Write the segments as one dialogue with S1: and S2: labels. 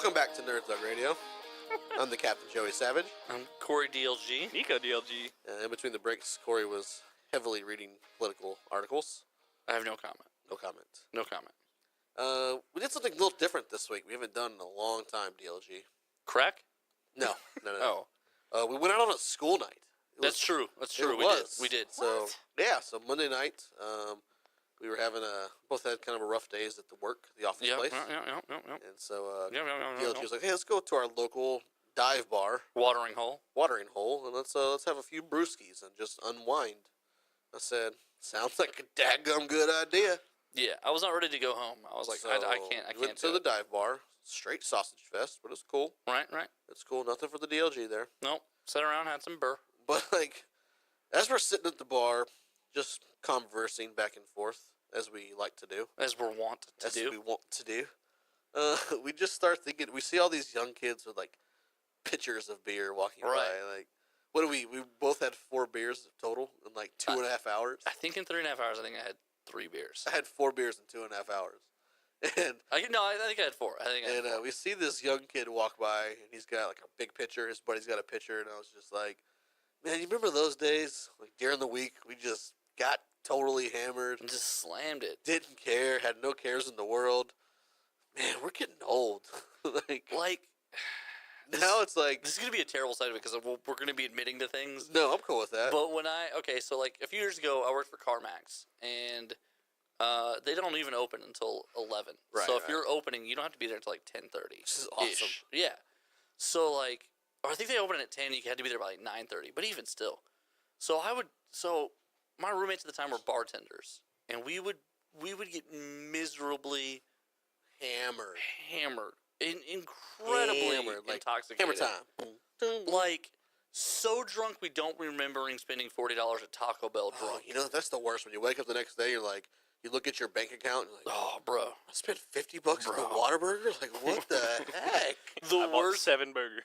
S1: Welcome back to Nerd Thug Radio. I'm the Captain Joey Savage.
S2: I'm Corey DLG.
S3: Nico DLG.
S1: In between the breaks, Corey was heavily reading political articles.
S2: I have no comment.
S1: No comment.
S2: No comment.
S1: We did something a little different this week. We haven't done in a long time, DLG.
S2: Crack?
S1: No.
S2: Oh.
S1: We went out on a school night.
S2: That's true. That's true. We did.
S1: So Monday night, we were having both had kind of a rough days at the office place.
S2: Yeah.
S1: And so
S2: Yeah.
S1: DLG was like, hey, let's go to our local dive bar.
S2: Watering hole.
S1: And let's have a few brewskis and just unwind. I said, sounds like a dadgum good idea.
S2: Yeah, I was not ready to go home. I was like,
S1: So
S2: I can't.
S1: we went to the dive bar. Straight sausage fest, but it's cool.
S2: Right.
S1: It's cool. Nothing for the DLG there.
S2: Nope. Sat around, had some burr.
S1: But, as we're sitting at the bar, just conversing back and forth, as we like to do.
S2: As we're wont to do.
S1: We just start thinking, we see all these young kids with, pitchers of beer walking by. What do we both had 4 beers total in, 2.5 hours?
S2: I think in 3.5 hours, I think I had 3 beers.
S1: I had 4 beers in 2.5 hours. And
S2: I think I had 4.
S1: we see this young kid walk by, and he's got a big pitcher. His buddy's got a pitcher, and I was just like, man, you remember those days? During the week, we just got totally hammered.
S2: And just slammed it.
S1: Didn't care, had no cares in the world. Man, we're getting old. Now it's like...
S2: This is going to be a terrible side of it, because we're going to be admitting to things.
S1: No, I'm cool with that.
S2: But a few years ago, I worked for CarMax, and... they don't even open until 11.
S1: Right,
S2: so if you're opening, you don't have to be there until 10:30.
S1: This is awesome.
S2: Yeah. So or I think they open at 10. You had to be there by 9:30. But even still, so my roommates at the time were bartenders, and we would get miserably hammered, incredibly intoxicated.
S1: Hammer time.
S2: So drunk we don't remembering spending $40 at Taco Bell drunk.
S1: That's the worst. When you wake up the next day, you're like, you look at your bank account, and you're like,
S2: oh, bro,
S1: I spent $50 at the Whataburger? What the heck?
S3: I bought 7 burgers.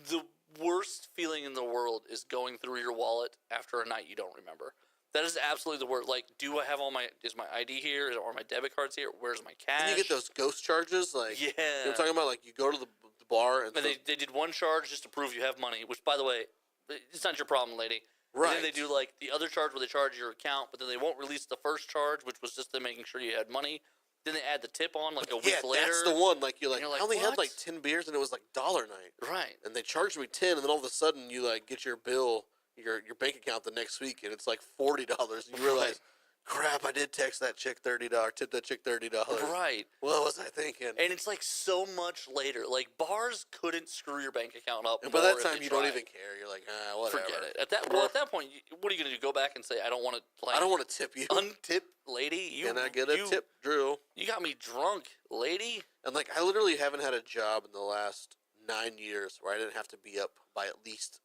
S2: The worst feeling in the world is going through your wallet after a night you don't remember. That is absolutely the worst. Do I have is my ID here? Are my debit cards here? Where's my cash?
S1: And you get those ghost charges?
S2: Yeah.
S1: You're talking about, you go to the bar, and
S2: they did one charge just to prove you have money, which, by the way, it's not your problem, lady.
S1: Right.
S2: And then they do, the other charge where they charge your account, but then they won't release the first charge, which was just them making sure you had money. Then they add the tip on, a week later.
S1: Yeah, that's the one. You're like, I only had,
S2: what?
S1: 10 beers, and it was, dollar night.
S2: Right.
S1: And they charged me 10, and then all of a sudden, you, get your bill, your bank account the next week, and it's, $40. And you realize, crap, I did text that chick $30, tip that chick $30.
S2: Right.
S1: What was I thinking?
S2: And it's, so much later. Bars couldn't screw your bank account up.
S1: And by that time, you don't even care. You're like, whatever.
S2: Forget it. At that point, what are you going to do? Go back and say, I don't want to,
S1: I don't want to tip you.
S2: Untip, lady.
S1: Can I get a tip, Drew?
S2: You got me drunk, lady.
S1: And, I literally haven't had a job in the last 9 years where I didn't have to be up by at least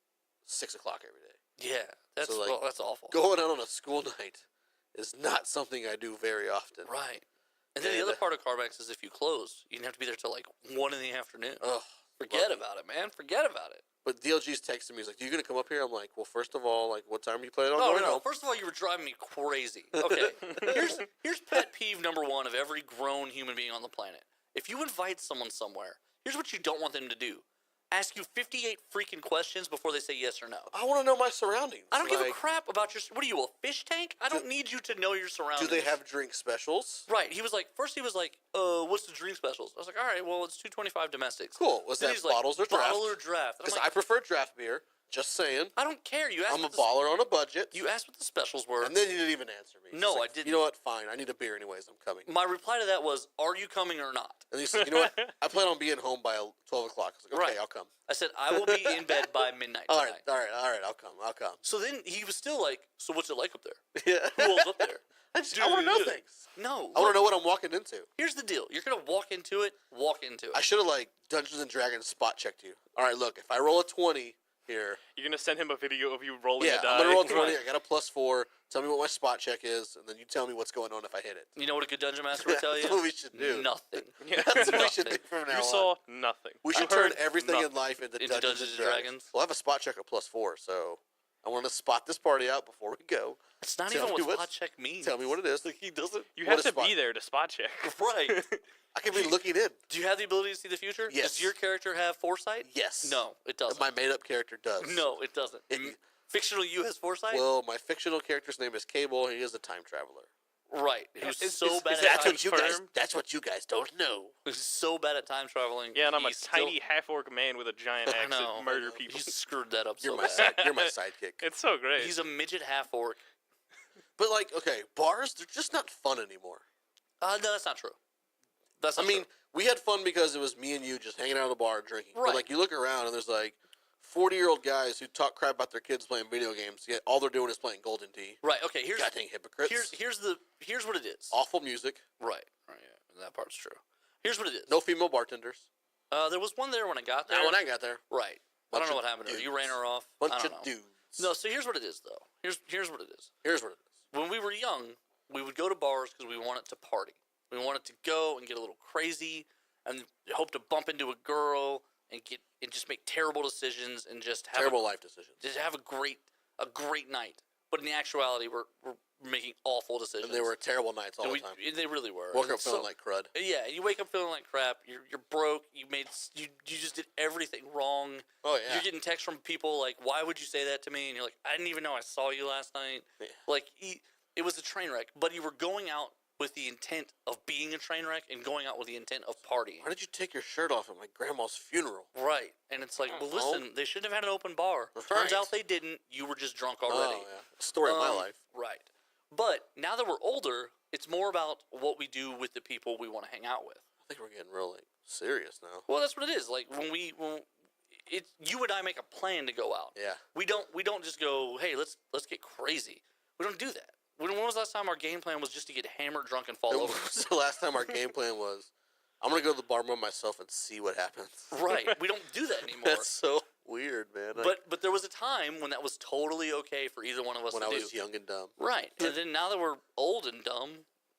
S1: 6 o'clock every day.
S2: Yeah. That's awful.
S1: Going out on a school night is not something I do very often.
S2: Right. And then the other part of CarMax is if you close, you didn't have to be there till 1 in the afternoon.
S1: Ugh.
S2: Forget about it, man. Forget about it.
S1: But DLG's texting me. He's like, you going to come up here? I'm like, well, first of all, what time are you planning on
S2: going
S1: home?
S2: No. First of all, you were driving me crazy. Okay. Here's pet peeve number 1 of every grown human being on the planet. If you invite someone somewhere, here's what you don't want them to do. Ask you 58 freaking questions before they say yes or no.
S1: I want to know my surroundings.
S2: I don't give a crap about your... What are you, a fish tank? I don't need you to know your surroundings.
S1: Do they have drink specials?
S2: Right. First he was like, what's the drink specials? I was like, all right, well, it's $2.25 domestics.
S1: Cool. Was that bottles or draft?
S2: Bottle or draft.
S1: Because I prefer draft beer. Just saying.
S2: I don't care.
S1: I'm a baller on a budget.
S2: You asked what the specials were.
S1: And then you didn't even answer me.
S2: No, I didn't.
S1: You know what? Fine. I need a beer anyways. I'm coming.
S2: My reply to that was, are you coming or not?
S1: And he said, you know what? I plan on being home by 12 o'clock. I was like, okay, I'll come.
S2: I said, I will be in bed by midnight tonight.
S1: All right. I'll come.
S2: So then he was still like, so what's it like up there?
S1: Yeah.
S2: Who all's up there?
S1: I want to know things.
S2: No.
S1: I want to know what I'm walking into.
S2: Here's the deal. You're going to walk into it. I should
S1: have, Dungeons & Dragons spot checked you. All right, look, if I roll a 20... Here.
S3: You're going to send him a video of you rolling a die.
S1: I'm going to roll 20. I got a +4. Tell me what my spot check is, and then you tell me what's going on if I hit it.
S2: You know what a good dungeon master would tell you?
S1: That's what we should do.
S2: Nothing.
S3: Yeah.
S1: That's what we should do from now on.
S3: You saw nothing.
S1: We should turn everything in life into Dungeons &
S2: Dragons.
S1: We'll have a spot check of +4, so I want to spot this party out before we go.
S2: It's not
S1: Tell
S2: even
S1: me
S2: what
S1: what-
S2: spot check means.
S1: Tell me what it is.
S2: Like, he doesn't.
S3: You
S1: What
S3: have
S1: is
S3: to
S1: spot-
S3: be there to spot check.
S2: Right.
S1: I can be looking in.
S2: Do you have the ability to see the future?
S1: Yes.
S2: Does your character have foresight?
S1: Yes.
S2: No, it doesn't.
S1: My made-up character does.
S2: No, it doesn't.
S1: It-
S2: Fictional you has foresight?
S1: Well, my fictional character's name is Cable. He is a time traveler.
S2: Right. Who's
S3: Is-
S2: so
S3: is-
S2: bad
S3: is
S2: at
S3: that
S2: time
S3: what you guys-
S2: traveling.
S1: That's what you guys don't know.
S2: Who's so bad at time traveling.
S3: Yeah, and I'm a
S2: he's still-
S3: tiny half-orc man with a giant
S2: I
S3: axe
S2: know.
S3: that murder people.
S2: He screwed that up
S1: You're
S2: so
S1: my
S2: bad.
S1: you're my sidekick.
S3: It's so great.
S2: He's a midget half orc.
S1: But like, okay, bars, they're just not fun anymore.
S2: No, that's not true. That's not
S1: I mean,
S2: true.
S1: we had fun because it was me and you just hanging out at the bar drinking.
S2: Right.
S1: But like, you look around and there's like 40-year-old guys who talk crap about their kids playing video games. Yet all they're doing is playing Golden Tee.
S2: Right. Okay. Here's
S1: Goddamn hypocrites.
S2: here's what it is.
S1: Awful music.
S2: Right. Right. Yeah. That part's true. Here's what it is.
S1: No female bartenders.
S2: There was one there when I got there.
S1: Not when I got there.
S2: Right. I
S1: Bunch
S2: don't know
S1: of
S2: what happened to her. You
S1: dudes.
S2: ran her off.
S1: Bunch
S2: I
S1: of
S2: don't know.
S1: dudes.
S2: No. So here's what it is, though. Here's what it is.
S1: Here's what it is.
S2: When we were young, we would go to bars because we wanted to party. We wanted to go and get a little crazy and hope to bump into a girl and just make terrible decisions and just have
S1: Terrible life decisions.
S2: just have a great night. But in the actuality, we're making awful decisions.
S1: And they were terrible nights all
S2: And
S1: the time.
S2: They really were.
S1: Woke
S2: And
S1: up feeling
S2: so-
S1: like crud.
S2: Yeah, you wake up feeling like crap. You're broke. You just did everything wrong.
S1: Oh, yeah.
S2: You're getting texts from people like, "Why would you say that to me?" And you're like, "I didn't even know I saw you last night."
S1: Yeah.
S2: Like it was a train wreck. But you were going out with the intent of being a train wreck and going out with the intent of partying.
S1: Why did you take your shirt off at my grandma's funeral?
S2: Right. And it's like, well,
S1: Oh.
S2: listen, they should have had an open bar.
S1: Right.
S2: Turns out they didn't. You were just drunk already.
S1: Oh, yeah. Story of my life.
S2: Right. But now that we're older, it's more about what we do with the people we want to hang out with.
S1: I think we're getting real, like, serious now.
S2: Well, that's what it is. Like when you and I make a plan to go out.
S1: Yeah.
S2: We don't just go, hey, let's get crazy. We don't do that. When was the last time our game plan was just to get hammered, drunk, and fall
S1: When
S2: over?
S1: was the last time our game plan was, I'm going to go to the bar by myself and see what happens?
S2: Right. We don't do that anymore.
S1: That's so weird, man.
S2: But there was a time when that was totally okay for either one of us
S1: when
S2: to
S1: I
S2: do.
S1: was young and dumb.
S2: Right. And then now that we're old and dumb,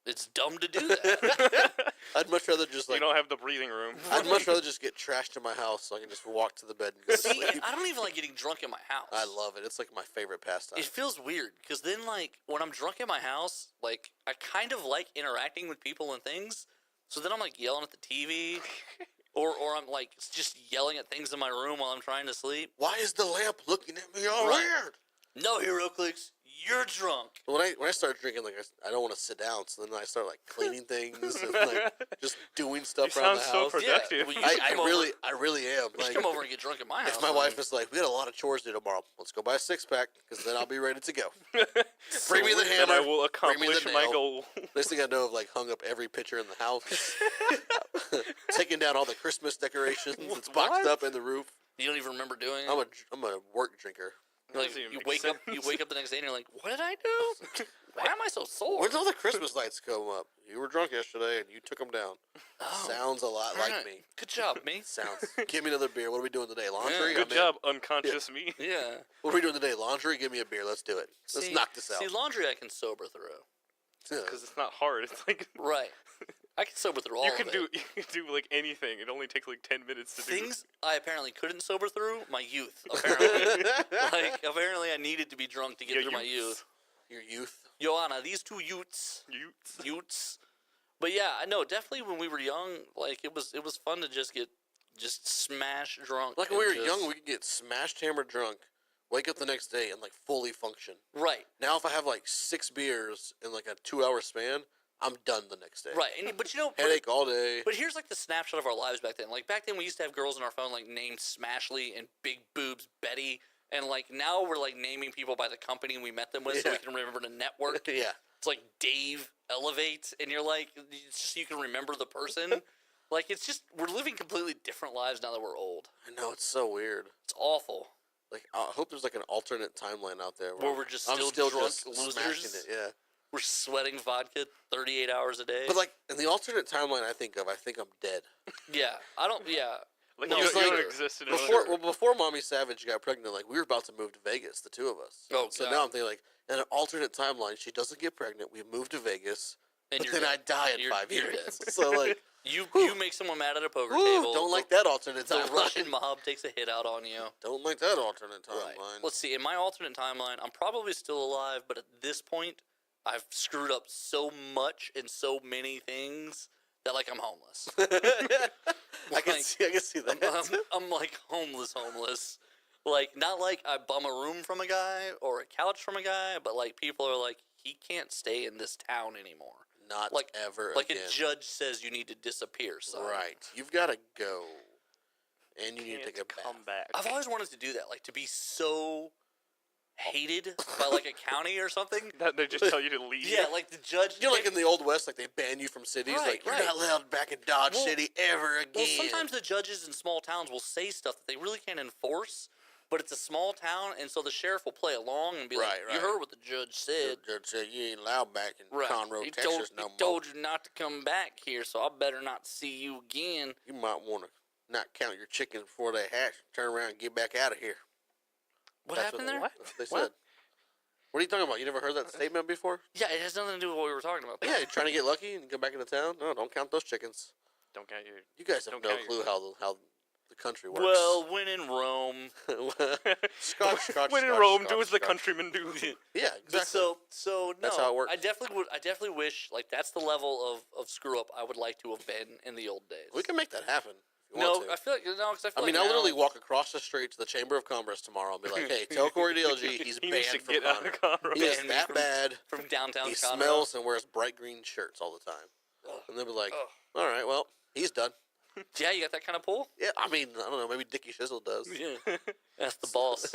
S2: it's dumb to do that.
S1: I'd much rather just,
S3: You
S1: like,
S3: don't have the breathing room.
S1: I'd much rather just get trashed in my house so I can just walk to the bed and go to
S2: See,
S1: sleep.
S2: I don't even like getting drunk in my house.
S1: I love it. It's like my favorite pastime.
S2: It feels weird because then, like, when I'm drunk in my house, like, I kind of like interacting with people and things. So then I'm like yelling at the TV, or I'm like just yelling at things in my room while I'm trying to sleep.
S1: Why is the lamp looking at me all
S2: Right.
S1: weird?
S2: No hero clicks. You're drunk.
S1: When I start drinking, like I don't want to sit down, so then I start like cleaning things and like just doing stuff
S3: You
S1: around
S3: sound
S1: the
S3: so
S1: house.
S3: productive.
S2: Yeah, well, you should
S1: I
S2: come over.
S1: really am.
S2: You should
S1: Like,
S2: come over and get drunk at my house.
S1: if my wife is like, we got a lot of chores to do tomorrow, let's go buy a 6-pack because then I'll be ready to go. Bring me the
S3: Then
S1: hammer.
S3: I will
S1: bring me the
S3: accomplish my
S1: nail.
S3: goal.
S1: Next thing I know, I've like hung up every picture in the house, taking down all the Christmas decorations. It's boxed
S3: What?
S1: up in the roof.
S2: You don't even remember doing it.
S1: I'm a work drinker.
S2: Like,
S3: Doesn't even
S2: you
S3: make
S2: wake up.
S3: sense.
S2: You wake up the next day and you're like, "What did I do? Why am I so sore?"
S1: When's all the Christmas lights come up? You were drunk yesterday and you took them down.
S2: Oh,
S1: Sounds a lot
S2: all
S1: like
S2: right.
S1: me.
S2: Good job, me.
S1: Sounds. Give me another beer. What are we doing today? Laundry?
S2: Yeah.
S3: Good
S1: I'm in.
S3: job, unconscious me.
S2: Yeah.
S1: What are we doing today? Laundry? Give me a beer. Let's do it. Let's
S2: See-
S1: knock this out.
S2: See, laundry I can sober through.
S3: Because it's not hard. It's like
S2: Right. I can sober through all
S3: you
S2: of
S3: can
S2: it.
S3: do like anything. It only takes like 10 minutes to do.
S2: Things I apparently couldn't sober through my youth. Apparently, like apparently I needed to be drunk to get
S3: Your
S2: through my
S3: youth.
S2: youth.
S1: Your youth.
S2: Joanna, these two youths. But yeah, I know definitely when we were young, like it was fun to just smash drunk.
S1: Like when we
S2: and
S1: were
S2: just-
S1: young, we could get smashed, hammered, drunk, wake up the next day and like fully function.
S2: Right,
S1: Now, if I have like 6 beers in like a 2-hour span, I'm done the next day.
S2: right. And but you know,
S1: Headache all day.
S2: But here's like the snapshot of our lives back then. Like back then, we used to have girls in our phone like named Smashly and Big Boobs Betty, and like now we're like naming people by the company we met them with, so we
S1: Yeah.
S2: can remember the network.
S1: Yeah.
S2: It's like Dave Elevate, and you're like, it's just so you can remember the person. Like it's just we're living completely different lives now that we're old.
S1: I know, it's so weird.
S2: It's awful.
S1: Like, I hope there's like an alternate timeline out there
S2: Where we're just
S1: I'm
S2: still
S1: still
S2: drunk
S1: just
S2: losers?
S1: smashing it. Yeah.
S2: We're sweating vodka 38 hours a day.
S1: But like in the alternate timeline I think I'm dead.
S2: yeah, I don't. Yeah,
S3: Like
S2: No,
S3: you,
S2: it's
S3: you
S2: like-
S3: don't exist in
S1: Before Mommy Savage got pregnant, like we were about to move to Vegas, the two of us.
S2: Oh,
S1: so
S2: God.
S1: now I'm thinking like in an alternate timeline, she doesn't get pregnant. We move to Vegas,
S2: and
S1: but
S2: you're
S1: then I
S2: dead.
S1: die in
S2: You're-
S1: 5
S2: you're
S1: years.
S2: dead.
S1: So like
S2: You
S1: Whew.
S2: make someone mad at a poker
S1: Woo,
S2: table.
S1: don't like that alternate
S2: The
S1: timeline.
S2: Russian mob takes a hit out on you.
S1: Don't like that alternate
S2: Right.
S1: timeline.
S2: Let's see. In my alternate timeline, I'm probably still alive, but at this point, I've screwed up so much in so many things that like I'm homeless.
S1: I can see that.
S2: I'm like homeless. Like not like I bum a room from a guy or a couch from a guy, but like people are like he can't stay in this town anymore.
S1: Not
S2: like
S1: ever
S2: Like
S1: again.
S2: a judge says you need to disappear. Son.
S1: Right. You've got to go. And you need to
S3: Can't
S1: take a bath.
S3: come back.
S2: I've always wanted to do that, like to be so hated by like a county or something.
S3: That they just tell you to leave.
S2: Yeah, like the judge.
S1: You know, like in the Old West, like they ban you from cities.
S2: Right,
S1: like, you're
S2: right.
S1: not allowed back in Dodge
S2: Well-
S1: City ever again.
S2: Well, sometimes the judges in small towns will say stuff that they really can't enforce, but it's a small town, and so the sheriff will play along and be like,
S1: Right,
S2: "You
S1: right.
S2: heard what the judge said."
S1: The judge said you ain't allowed back in
S2: Right.
S1: Conroe,
S2: He
S1: Texas no
S2: he
S1: more.
S2: told you not to come back here, so I better not see you again.
S1: You might want to not count your chickens before they hatch. Turn around and get back out of here.
S2: What
S1: That's
S2: happened there?
S3: What?
S1: That's what they
S3: What?
S1: said. What are you talking about? You never heard that statement before?
S2: Yeah, it has nothing to do with what we were talking about.
S1: Yeah, you're trying to get lucky and go back into town? No, don't count those chickens.
S3: Don't count your.
S1: You guys have
S3: Don't
S1: no
S3: count your
S1: clue how the country works.
S2: Well, when in Rome.
S1: Scotch,
S3: when in
S1: Scotch,
S3: Rome,
S1: Scotch,
S3: do as the
S1: Scotch.
S3: countrymen do.
S1: Yeah,
S2: But
S1: exactly.
S2: so no,
S1: That's how it works.
S2: I definitely wish like that's the level of screw up I would like to have been in the old days.
S1: We can make that happen. If you
S2: No,
S1: want to.
S2: I feel like because I feel
S1: I mean,
S2: like
S1: I'll
S2: now-
S1: literally walk across the street to the Chamber of Commerce tomorrow and be like, "Hey, tell Corey DLG he's
S3: He
S1: banned
S3: needs to
S1: from
S3: get out of
S1: Conroe.
S3: Conroe.
S1: He is
S2: Ban me
S1: that
S2: from-
S1: bad.
S2: from downtown.
S1: He
S2: Conroe.
S1: smells and wears bright green shirts all the time."
S2: Ugh.
S1: And they'll be like,
S2: Ugh.
S1: "All right, well, he's done."
S2: Yeah, you got that kind of pull.
S1: Yeah, I mean, I don't know. Maybe Dickie Schissler does.
S2: Yeah, that's the boss.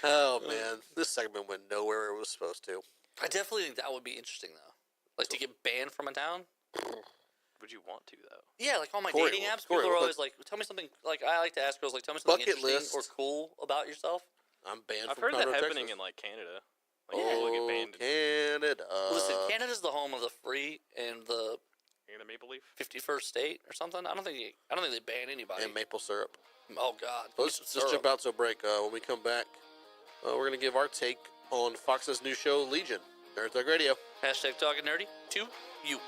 S1: Oh man, this segment went nowhere it was supposed to.
S2: I definitely think that would be interesting though, like to get banned from a town.
S3: Would you want to though?
S2: Yeah, like on my
S1: Corey,
S2: dating apps,
S1: Corey,
S2: people are
S1: what-
S2: always like, "Tell me something." Like I like to ask girls, like, "Tell me something
S1: Bucket
S2: interesting
S1: list.
S2: or cool about yourself."
S1: I'm banned
S3: I've
S1: from
S3: heard that
S1: Conroe,
S3: happening
S1: Texas.
S3: in like Canada. Like people get banned
S1: Canada.
S2: Listen, Canada's the home of the free and the
S3: in the Maple Leaf.
S2: 51st state or something. I don't think they ban anybody.
S1: and maple syrup.
S2: Oh God.
S1: Let's just jump out to a break. When we come back, we're gonna give our take on Fox's new show, Legion. Nerd Thug Radio.
S2: Hashtag talking nerdy to you.